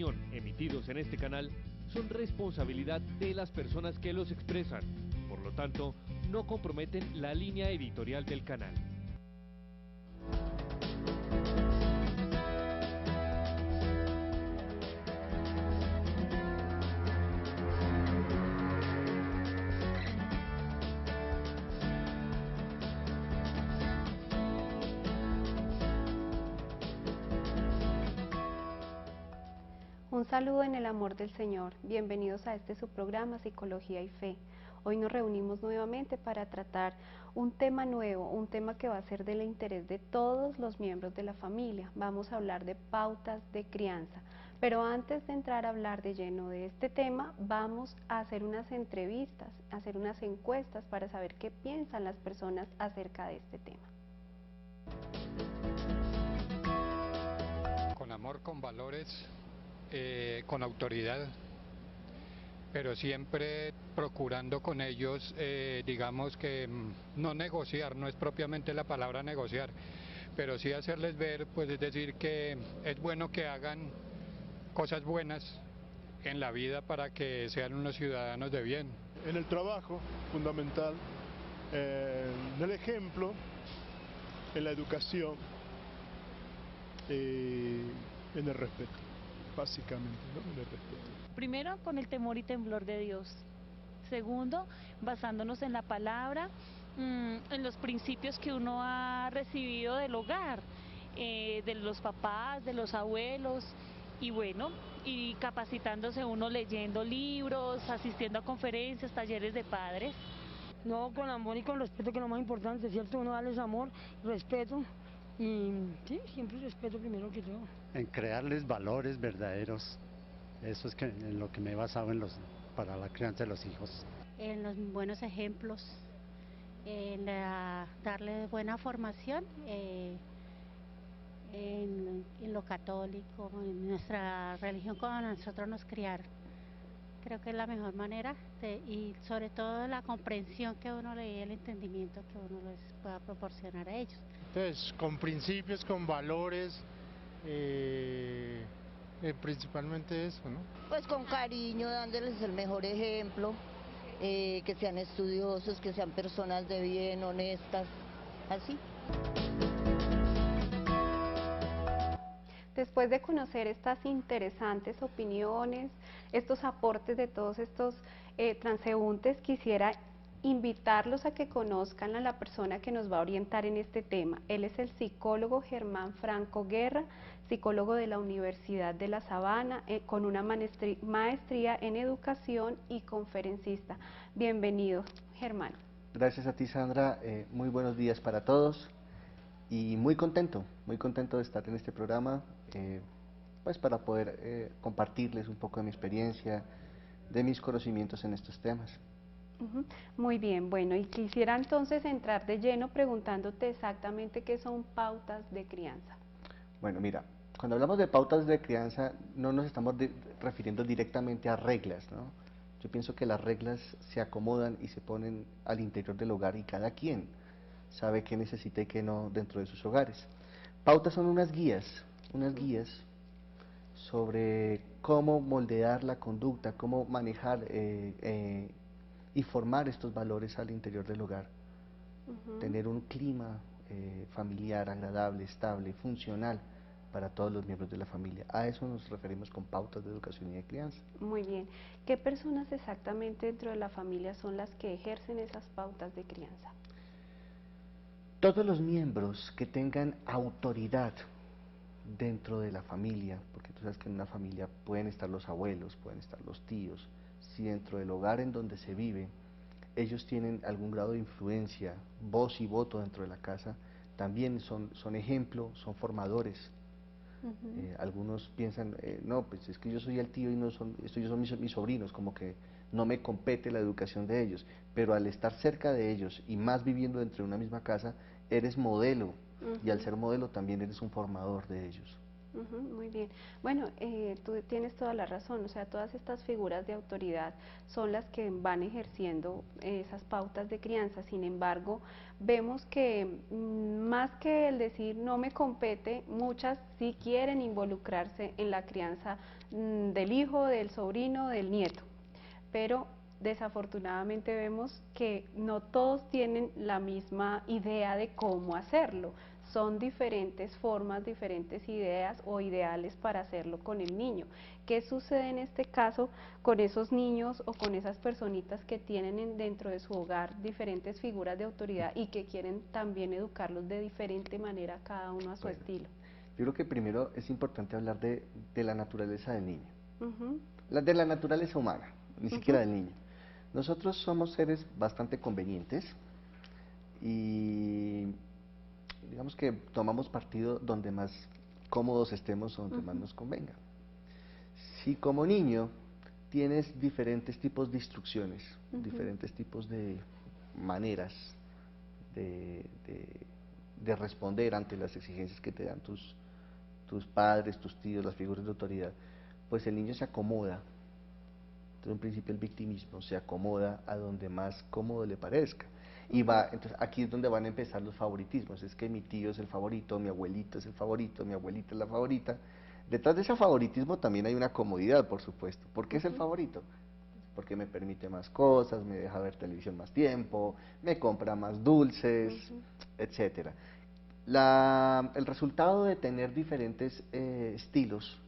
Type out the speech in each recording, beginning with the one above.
emitidos en este canal son responsabilidad de las personas que los expresan, por lo tanto, no comprometen la línea editorial del canal. Un saludo en el amor del Señor. Bienvenidos a este su programa Psicología y Fe. Hoy nos reunimos nuevamente para tratar un tema nuevo, un tema que va a ser del interés de todos los miembros de la familia. Vamos a hablar de pautas de crianza. Pero antes de entrar a hablar de lleno de este tema, vamos a hacer unas entrevistas, a hacer unas encuestas para saber qué piensan las personas acerca de este tema. Con amor, con valores, con autoridad, pero siempre procurando con ellos, digamos que no negociar, no es propiamente la palabra negociar, pero sí hacerles ver, pues es decir, que es bueno que hagan cosas buenas en la vida para que sean unos ciudadanos de bien. En el trabajo, fundamental, en el ejemplo, en la educación, en el respeto, básicamente, ¿no? En el respeto. Primero, con el temor y temblor de Dios. Segundo, basándonos en la palabra, en los principios que uno ha recibido del hogar, de los papás, de los abuelos, y bueno, y capacitándose uno leyendo libros, asistiendo a conferencias, talleres de padres. No, con amor y con respeto, que es lo más importante, ¿cierto? Uno darles amor, respeto, y sí, siempre respeto primero que todo. En crearles valores verdaderos, eso es en lo que me he basado para la crianza de los hijos. En los buenos ejemplos, en darles buena formación, en lo católico, en nuestra religión como nosotros nos criaron. Creo que es la mejor manera y sobre todo la comprensión que uno le dé, el entendimiento que uno les pueda proporcionar a ellos. Entonces, con principios, con valores, principalmente eso, ¿no? Pues con cariño, dándoles el mejor ejemplo, que sean estudiosos, que sean personas de bien, honestas, así. Después de conocer estas interesantes opiniones, estos aportes de todos estos transeúntes, quisiera invitarlos a que conozcan a la persona que nos va a orientar en este tema. Él es el psicólogo Germán Franco Guerra, psicólogo de la Universidad de La Sabana, con una maestría en educación y conferencista. Bienvenido, Germán. Gracias a ti, Sandra. Muy buenos días para todos. Y muy contento de estar en este programa, pues para poder compartirles un poco de mi experiencia, de mis conocimientos en estos temas. Muy bien, bueno, y quisiera entonces entrar de lleno preguntándote exactamente qué son pautas de crianza. Bueno, mira, cuando hablamos de pautas de crianza no nos estamos refiriendo directamente a reglas, ¿no? Yo pienso que las reglas se acomodan y se ponen al interior del hogar y cada quien sabe qué necesita y qué no dentro de sus hogares. Pautas son unas guías sobre cómo moldear la conducta, cómo manejar y formar estos valores al interior del hogar. Tener un clima familiar agradable, estable, funcional para todos los miembros de la familia. A eso nos referimos con pautas de educación y de crianza. Muy bien. ¿Qué personas exactamente dentro de la familia son las que ejercen esas pautas de crianza? Todos los miembros que tengan autoridad dentro de la familia, porque tú sabes que en una familia pueden estar los abuelos, pueden estar los tíos, si dentro del hogar en donde se vive ellos tienen algún grado de influencia, voz y voto dentro de la casa, también son ejemplo, son formadores. Algunos piensan, no, pues es que yo soy el tío y no son, ellos son mis sobrinos, como que no me compete la educación de ellos, pero al estar cerca de ellos y más viviendo dentro de una misma casa, eres modelo, y al ser modelo también eres un formador de ellos. Ujú, muy bien. Bueno, tú tienes toda la razón, o sea, todas estas figuras de autoridad son las que van ejerciendo esas pautas de crianza. Sin embargo, vemos que más que el decir no me compete, muchas sí quieren involucrarse en la crianza del hijo, del sobrino, del nieto, pero desafortunadamente vemos que no todos tienen la misma idea de cómo hacerlo. Son diferentes formas, diferentes ideas o ideales para hacerlo con el niño. ¿Qué sucede en este caso con esos niños o con esas personitas que tienen dentro de su hogar diferentes figuras de autoridad y que quieren también educarlos de diferente manera, cada uno a su estilo? Yo creo que primero es importante hablar de la naturaleza del niño, Ujú. de la naturaleza humana, ni siquiera del niño. Nosotros somos seres bastante convenientes y digamos que tomamos partido donde más cómodos estemos o donde más nos convenga. Si como niño tienes diferentes tipos de instrucciones, diferentes tipos de maneras de responder ante las exigencias que te dan tus padres, tus tíos, las figuras de autoridad, pues el niño se acomoda. Entonces, en principio el victimismo se acomoda a donde más cómodo le parezca. Y entonces aquí es donde van a empezar los favoritismos. Es que mi tío es el favorito, mi abuelito es el favorito, mi abuelita es la favorita. Detrás de ese favoritismo también hay una comodidad, por supuesto. ¿Por qué es el favorito? Porque me permite más cosas, me deja ver televisión más tiempo, me compra más dulces, etcétera. El resultado de tener diferentes estilos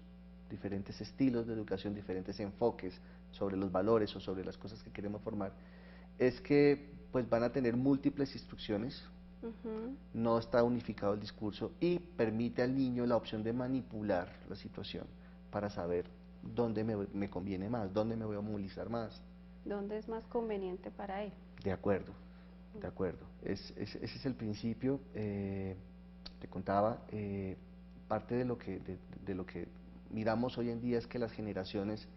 de educación, diferentes enfoques sobre los valores o sobre las cosas que queremos formar, es que pues van a tener múltiples instrucciones, no está unificado el discurso y permite al niño la opción de manipular la situación para saber dónde me conviene más, dónde me voy a movilizar más. ¿Dónde es más conveniente para él? De acuerdo, de acuerdo. Ese es el principio. Te contaba, parte de lo que miramos hoy en día es que las generaciones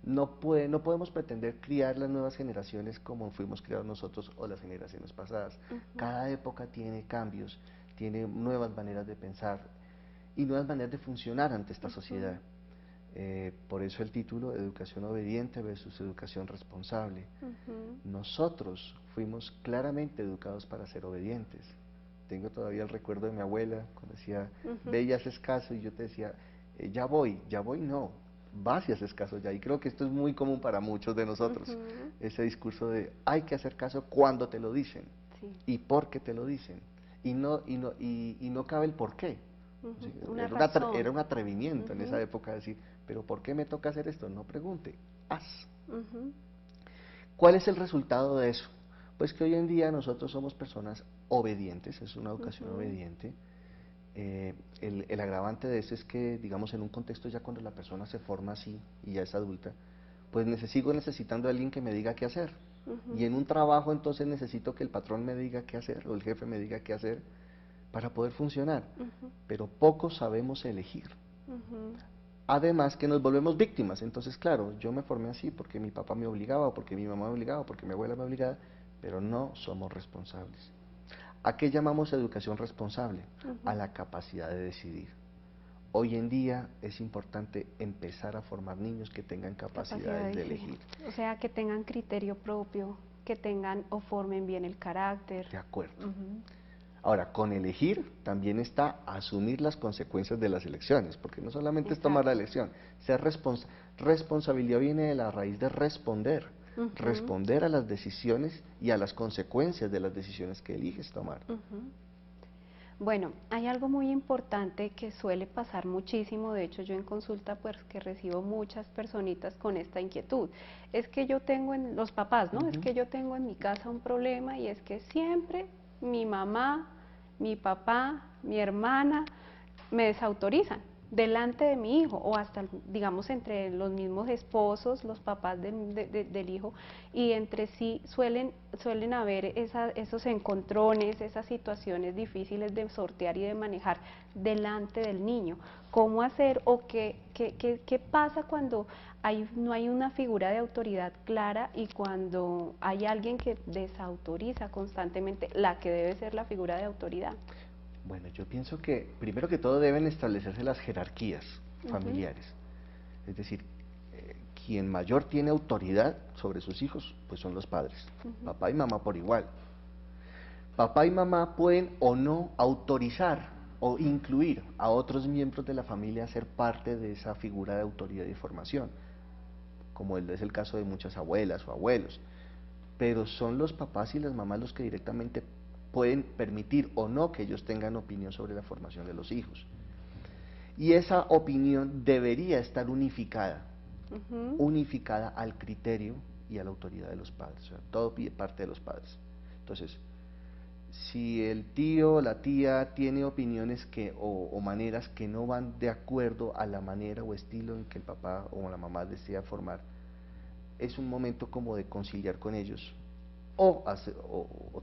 no podemos pretender criar las nuevas generaciones como fuimos criados nosotros o las generaciones pasadas. Cada época tiene cambios, tiene nuevas maneras de pensar y nuevas maneras de funcionar ante esta sociedad. Por eso el título, Educación obediente versus educación responsable. Nosotros fuimos claramente educados para ser obedientes. Tengo todavía el recuerdo de mi abuela cuando decía, ve y haces caso, y yo te decía, ya voy no, vas y haces caso ya. Y creo que esto es muy común para muchos de nosotros, ese discurso de hay que hacer caso cuando te lo dicen, y por qué te lo dicen, y no cabe el por qué. Era un atrevimiento en esa época decir, pero ¿por qué me toca hacer esto? No pregunte, haz. ¿Cuál es el resultado de eso? Pues que hoy en día nosotros somos personas obedientes, es una educación obediente. El agravante de eso es que, digamos, en un contexto ya cuando la persona se forma así y ya es adulta, pues sigo necesitando a alguien que me diga qué hacer. Y en un trabajo entonces necesito que el patrón me diga qué hacer o el jefe me diga qué hacer para poder funcionar. Pero pocos sabemos elegir. Además que nos volvemos víctimas. Entonces, claro, yo me formé así porque mi papá me obligaba, o porque mi mamá me obligaba, o porque mi abuela me obligaba, pero no somos responsables. ¿A qué llamamos educación responsable? A la capacidad de decidir. Hoy en día es importante empezar a formar niños que tengan capacidades de elegir. O sea, que tengan criterio propio, que tengan o formen bien el carácter. De acuerdo. Ahora, con elegir también está asumir las consecuencias de las elecciones, porque no solamente es tomar la elección, responsabilidad viene de la raíz de responder. Responder a las decisiones y a las consecuencias de las decisiones que eliges tomar. Bueno, hay algo muy importante que suele pasar muchísimo, de hecho yo en consulta pues que recibo muchas personitas con esta inquietud, es que yo tengo los papás, ¿no? Es que yo tengo en mi casa un problema y es que siempre mi mamá, mi papá, mi hermana me desautorizan delante de mi hijo o hasta, digamos, entre los mismos esposos, los papás del hijo, y entre sí suelen haber esos encontrones, esas situaciones difíciles de sortear y de manejar delante del niño. ¿Cómo hacer o qué pasa cuando no hay una figura de autoridad clara y cuando hay alguien que desautoriza constantemente la que debe ser la figura de autoridad? Bueno, yo pienso que primero que todo deben establecerse las jerarquías familiares. Es decir, quien mayor tiene autoridad sobre sus hijos, pues son los padres, papá y mamá por igual. Papá y mamá pueden o no autorizar o incluir a otros miembros de la familia a ser parte de esa figura de autoridad y formación, como es el caso de muchas abuelas o abuelos, pero son los papás y las mamás los que directamente pueden permitir o no que ellos tengan opinión sobre la formación de los hijos. Y esa opinión debería estar unificada, unificada al criterio y a la autoridad de los padres, o sea, todo parte de los padres. Entonces, si el tío o la tía tiene opiniones o maneras que no van de acuerdo a la manera o estilo en que el papá o la mamá desea formar, es un momento como de conciliar con ellos o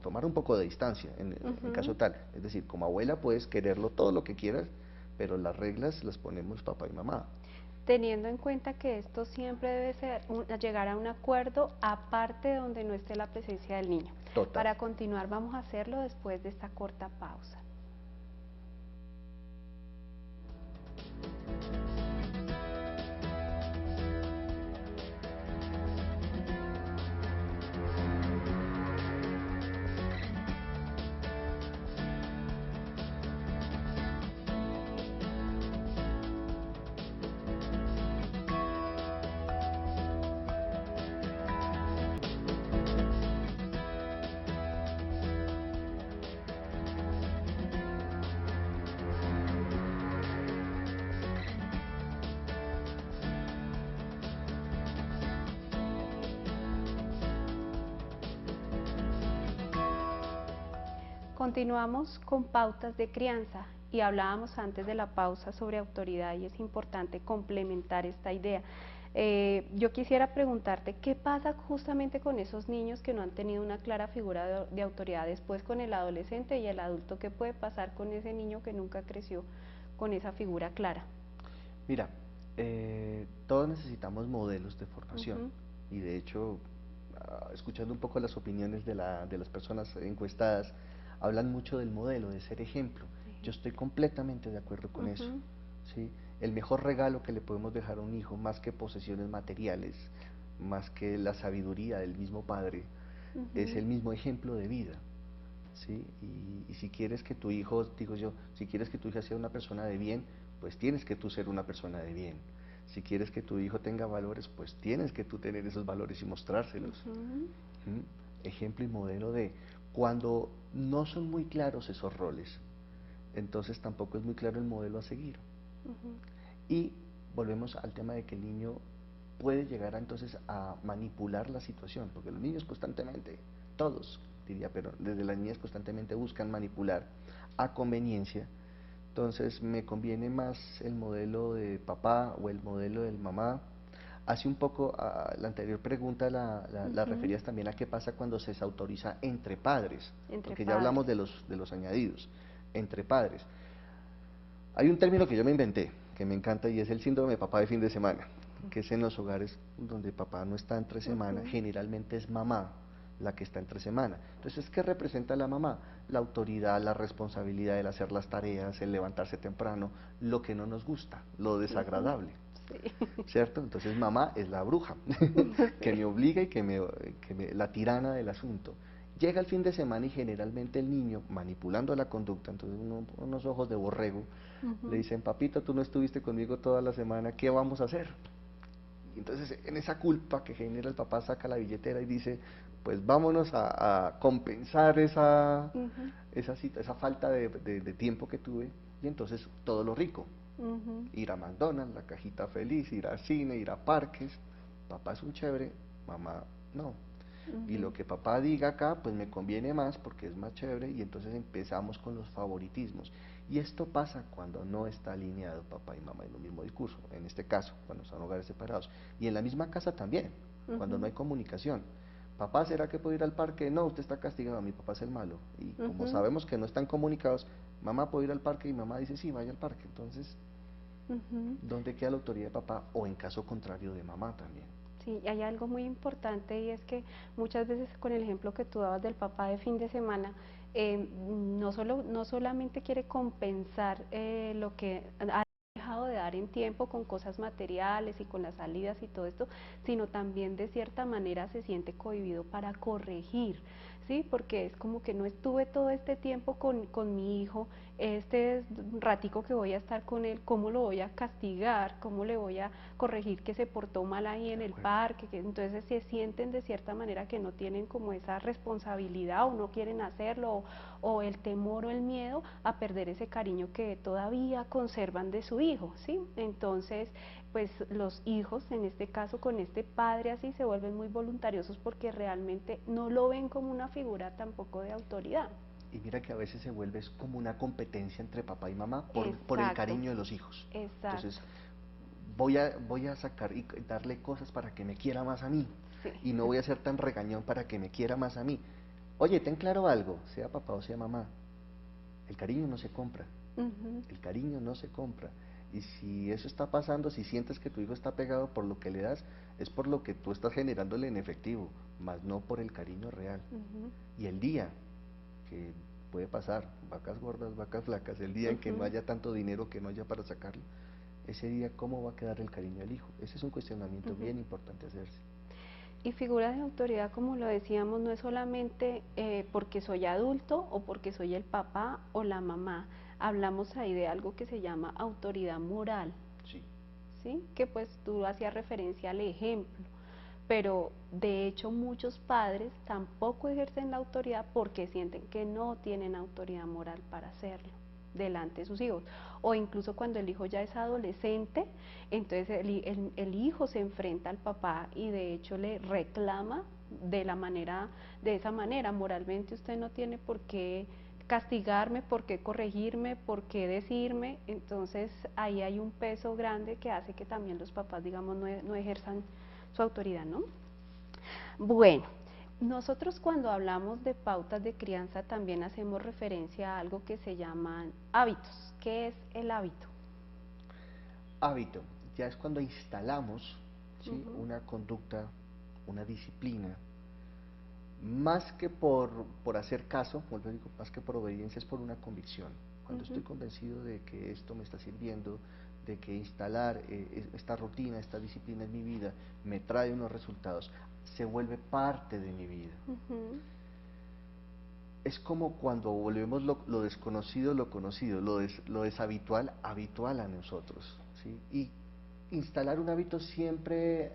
tomar un poco de distancia en caso tal. Es decir, como abuela puedes quererlo todo lo que quieras, pero las reglas las ponemos papá y mamá. Teniendo en cuenta que esto siempre debe ser llegar a un acuerdo aparte donde no esté la presencia del niño. Total. Para continuar vamos a hacerlo después de esta corta pausa. Continuamos con pautas de crianza y hablábamos antes de la pausa sobre autoridad y es importante complementar esta idea. Yo quisiera preguntarte, ¿qué pasa justamente con esos niños que no han tenido una clara figura de autoridad después con el adolescente y el adulto? ¿Qué puede pasar con ese niño que nunca creció con esa figura clara? Mira, todos necesitamos modelos de formación y de hecho, escuchando un poco las opiniones de las personas encuestadas, hablan mucho del modelo, de ser ejemplo. Yo estoy completamente de acuerdo con eso. ¿Sí? El mejor regalo que le podemos dejar a un hijo, más que posesiones materiales, más que la sabiduría del mismo padre, es el mismo ejemplo de vida. ¿Sí? Y si quieres que tu hijo, digo yo, si quieres que tu hija sea una persona de bien, pues tienes que tú ser una persona de bien. Si quieres que tu hijo tenga valores, pues tienes que tú tener esos valores y mostrárselos. Ejemplo y modelo de cuando no son muy claros esos roles, entonces tampoco es muy claro el modelo a seguir. Y volvemos al tema de que el niño puede llegar entonces a manipular la situación, porque los niños constantemente, todos diría, pero desde las niñas constantemente buscan manipular a conveniencia. Entonces me conviene más el modelo de papá o el modelo de mamá. Hace un poco, la anterior pregunta la referías también a qué pasa cuando se desautoriza entre padres, porque ya hablamos de los añadidos, entre padres. Hay un término que yo me inventé, que me encanta, y es el síndrome de papá de fin de semana, que es en los hogares donde papá no está entre semana, generalmente es mamá la que está entre semana. Entonces, ¿qué representa la mamá? La autoridad, la responsabilidad, el hacer las tareas, el levantarse temprano, lo que no nos gusta, lo desagradable. ¿Cierto? Entonces mamá es la bruja que me obliga y la tirana del asunto. Llega el fin de semana y generalmente el niño, manipulando la conducta, entonces unos ojos de borrego, le dicen, papito, tú no estuviste conmigo toda la semana, ¿qué vamos a hacer? Y entonces en esa culpa que genera el papá saca la billetera y dice, pues vámonos a compensar esa falta de tiempo que tuve, y entonces todo lo rico. Ir a McDonald's, la cajita feliz, ir al cine, ir a parques. Papá es un chévere, mamá no. Y lo que papá diga acá, pues me conviene más porque es más chévere, y entonces empezamos con los favoritismos. Y esto pasa cuando no está alineado papá y mamá en un mismo discurso, en este caso, cuando son hogares separados. Y en la misma casa también, cuando no hay comunicación. Papá, ¿será que puedo ir al parque? No, usted está castigado, mi papá es el malo. Y como sabemos que no están comunicados, mamá puede ir al parque y mamá dice, sí, vaya al parque. Entonces, ¿dónde queda la autoridad de papá? O en caso contrario de mamá también. Sí, hay algo muy importante y es que muchas veces con el ejemplo que tú dabas del papá de fin de semana, no solamente quiere compensar lo que ha dejado de dar en tiempo con cosas materiales y con las salidas y todo esto, sino también de cierta manera se siente cohibido para corregir, ¿sí? Porque es como que no estuve todo este tiempo con mi hijo, este ratico que voy a estar con él, ¿cómo lo voy a castigar? ¿Cómo le voy a corregir que se portó mal ahí en el parque? Entonces se sienten de cierta manera que no tienen como esa responsabilidad o no quieren hacerlo, o el temor o el miedo a perder ese cariño que todavía conservan de su hijo, ¿sí? Entonces, pues los hijos, en este caso con este padre así, se vuelven muy voluntariosos porque realmente no lo ven como una figura tampoco de autoridad. Y mira que a veces se vuelve como una competencia entre papá y mamá por el cariño de los hijos. Exacto. Entonces, voy a sacar y darle cosas para que me quiera más a mí. Sí. Y no voy a ser tan regañón para que me quiera más a mí. Oye, ten claro algo, sea papá o sea mamá, el cariño no se compra. El cariño no se compra. Y si eso está pasando, si sientes que tu hijo está pegado por lo que le das, es por lo que tú estás generándole en efectivo, más no por el cariño real. Y el día que puede pasar, vacas gordas, vacas flacas, el día en que no haya tanto dinero, que no haya para sacarlo, ese día cómo va a quedar el cariño del hijo. Ese es un cuestionamiento bien importante hacerse. Y figura de autoridad, como lo decíamos, no es solamente porque soy adulto o porque soy el papá o la mamá. Hablamos ahí de algo que se llama autoridad moral. Sí. ¿Sí? Que pues tú hacías referencia al ejemplo. Pero de hecho muchos padres tampoco ejercen la autoridad porque sienten que no tienen autoridad moral para hacerlo delante de sus hijos, o incluso cuando el hijo ya es adolescente, entonces el hijo se enfrenta al papá y de hecho le reclama de esa manera, moralmente usted no tiene por qué castigarme, por qué corregirme, por qué decirme. Entonces ahí hay un peso grande que hace que también los papás, digamos, no ejerzan su autoridad, ¿no? Bueno, nosotros cuando hablamos de pautas de crianza también hacemos referencia a algo que se llaman hábitos. ¿Qué es el hábito? Hábito, ya es cuando instalamos, ¿sí? Una conducta, una disciplina, más que por hacer caso, vuelvo digo, más que por obediencia, es por una convicción. Cuando estoy convencido de que esto me está sirviendo, de que instalar esta rutina, esta disciplina en mi vida me trae unos resultados, se vuelve parte de mi vida. Es como cuando volvemos lo desconocido, lo conocido, lo deshabitual, habitual a nosotros, ¿sí? Y instalar un hábito siempre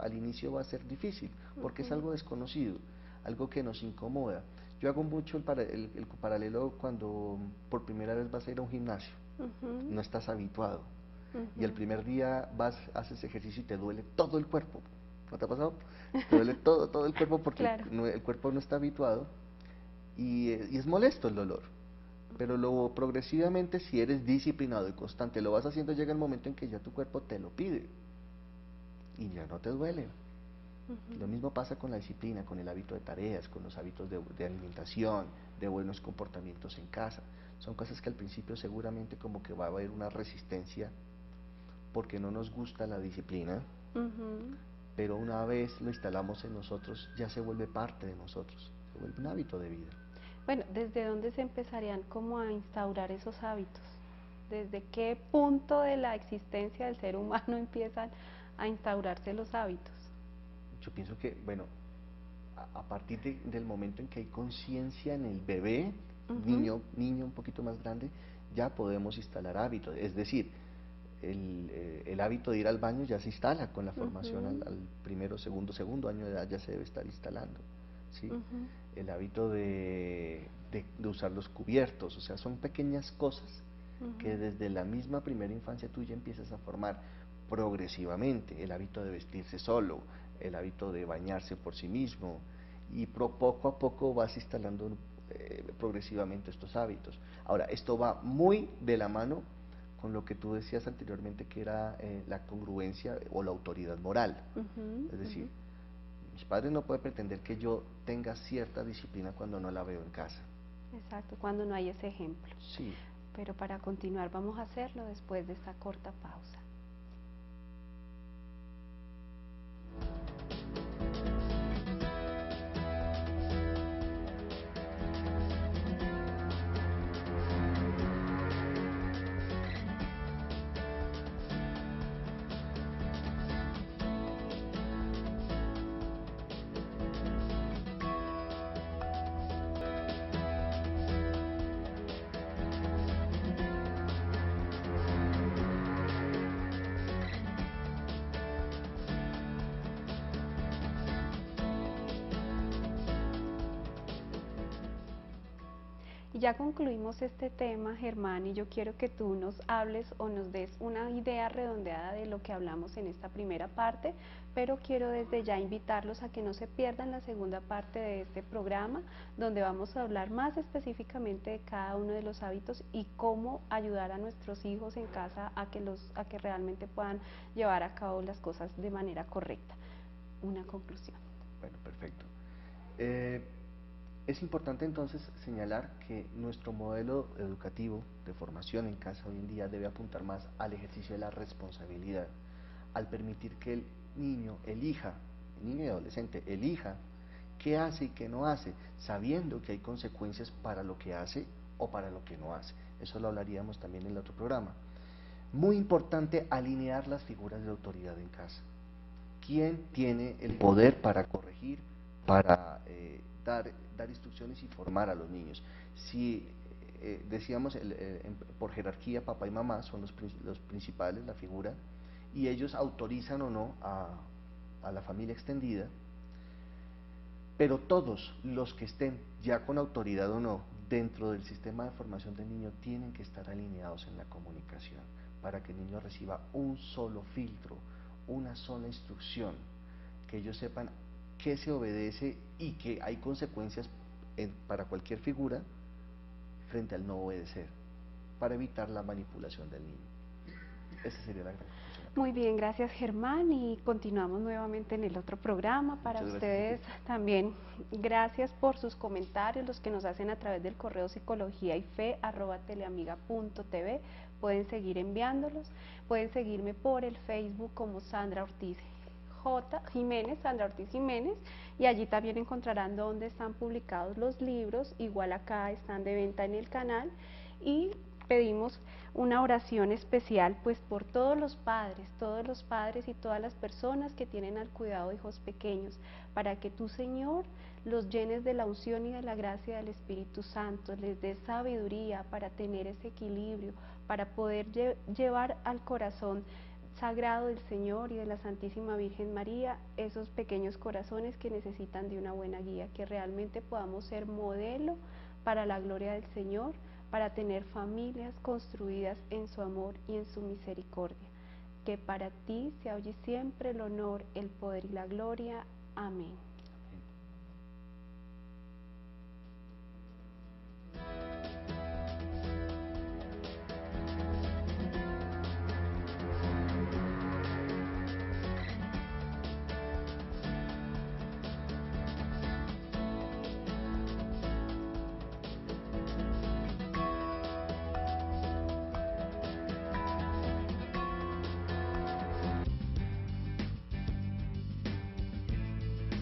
al inicio va a ser difícil, porque es algo desconocido, algo que nos incomoda. Yo hago mucho el paralelo cuando por primera vez vas a ir a un gimnasio, no estás habituado, y el primer día haces ejercicio y te duele todo el cuerpo. ¿No te ha pasado? Te duele todo el cuerpo porque claro, el cuerpo no está habituado y es molesto el dolor. Pero luego progresivamente, si eres disciplinado y constante, lo vas haciendo, llega el momento en que ya tu cuerpo te lo pide y ya no te duele. Lo mismo pasa con la disciplina, con el hábito de tareas, con los hábitos de alimentación, de buenos comportamientos en casa. Son cosas que al principio seguramente como que va a haber una resistencia porque no nos gusta la disciplina, pero una vez lo instalamos en nosotros, ya se vuelve parte de nosotros, se vuelve un hábito de vida. Bueno, ¿desde dónde se empezarían como a instaurar esos hábitos? ¿Desde qué punto de la existencia del ser humano empiezan a instaurarse los hábitos? Yo pienso que, bueno, a partir del momento en que hay conciencia en el bebé, niño un poquito más grande, ya podemos instalar hábitos. Es decir, el hábito de ir al baño ya se instala con la formación al primero, segundo año de edad ya se debe estar instalando, ¿sí? El hábito de usar los cubiertos, o sea, son pequeñas cosas que desde la misma primera infancia tú ya empiezas a formar progresivamente. El hábito de vestirse solo, el hábito de bañarse por sí mismo, y poco a poco vas instalando progresivamente estos hábitos. Ahora, esto va muy de la mano con lo que tú decías anteriormente, que era la congruencia o la autoridad moral. Es decir, mis padres no pueden pretender que yo tenga cierta disciplina cuando no la veo en casa. Exacto, cuando no hay ese ejemplo. Sí. Pero para continuar vamos a hacerlo después de esta corta pausa. ya concluimos este tema, Germán, y yo quiero que tú nos hables o nos des una idea redondeada de lo que hablamos en esta primera parte, pero quiero desde ya invitarlos a que no se pierdan la segunda parte de este programa, donde vamos a hablar más específicamente de cada uno de los hábitos y cómo ayudar a nuestros hijos en casa a que realmente puedan llevar a cabo las cosas de manera correcta. Una conclusión. Bueno, perfecto. Es importante entonces señalar que nuestro modelo educativo de formación en casa hoy en día debe apuntar más al ejercicio de la responsabilidad, al permitir que el niño elija, el niño y adolescente elija qué hace y qué no hace, sabiendo que hay consecuencias para lo que hace o para lo que no hace. Eso lo hablaríamos también en el otro programa. Muy importante alinear las figuras de autoridad en casa. ¿Quién tiene el poder para corregir, para dar instrucciones y formar a los niños? Si decíamos por jerarquía papá y mamá son los principales, la figura, y ellos autorizan o no a la familia extendida, pero todos los que estén ya con autoridad o no dentro del sistema de formación del niño tienen que estar alineados en la comunicación para que el niño reciba un solo filtro, una sola instrucción, que ellos sepan qué se obedece y que hay consecuencias para cualquier figura frente al no obedecer, para evitar la manipulación del niño. Esa sería la gran conclusión. Muy bien, gracias Germán, y continuamos nuevamente en el otro programa. Para ustedes también, gracias por sus comentarios, los que nos hacen a través del correo psicologiayfe@teleamiga.tv. Pueden seguir enviándolos, pueden seguirme por el Facebook como Sandra Ortiz Sandra Ortiz Jiménez, y allí también encontrarán donde están publicados los libros, igual acá están de venta en el canal, y pedimos una oración especial pues por todos los padres y todas las personas que tienen al cuidado de hijos pequeños, para que tú, Señor, los llenes de la unción y de la gracia del Espíritu Santo, les des sabiduría para tener ese equilibrio, para poder llevar al corazón sagrado del Señor y de la Santísima Virgen María esos pequeños corazones que necesitan de una buena guía, que realmente podamos ser modelo para la gloria del Señor, para tener familias construidas en su amor y en su misericordia. Que para ti sea hoy y siempre el honor, el poder y la gloria. Amén.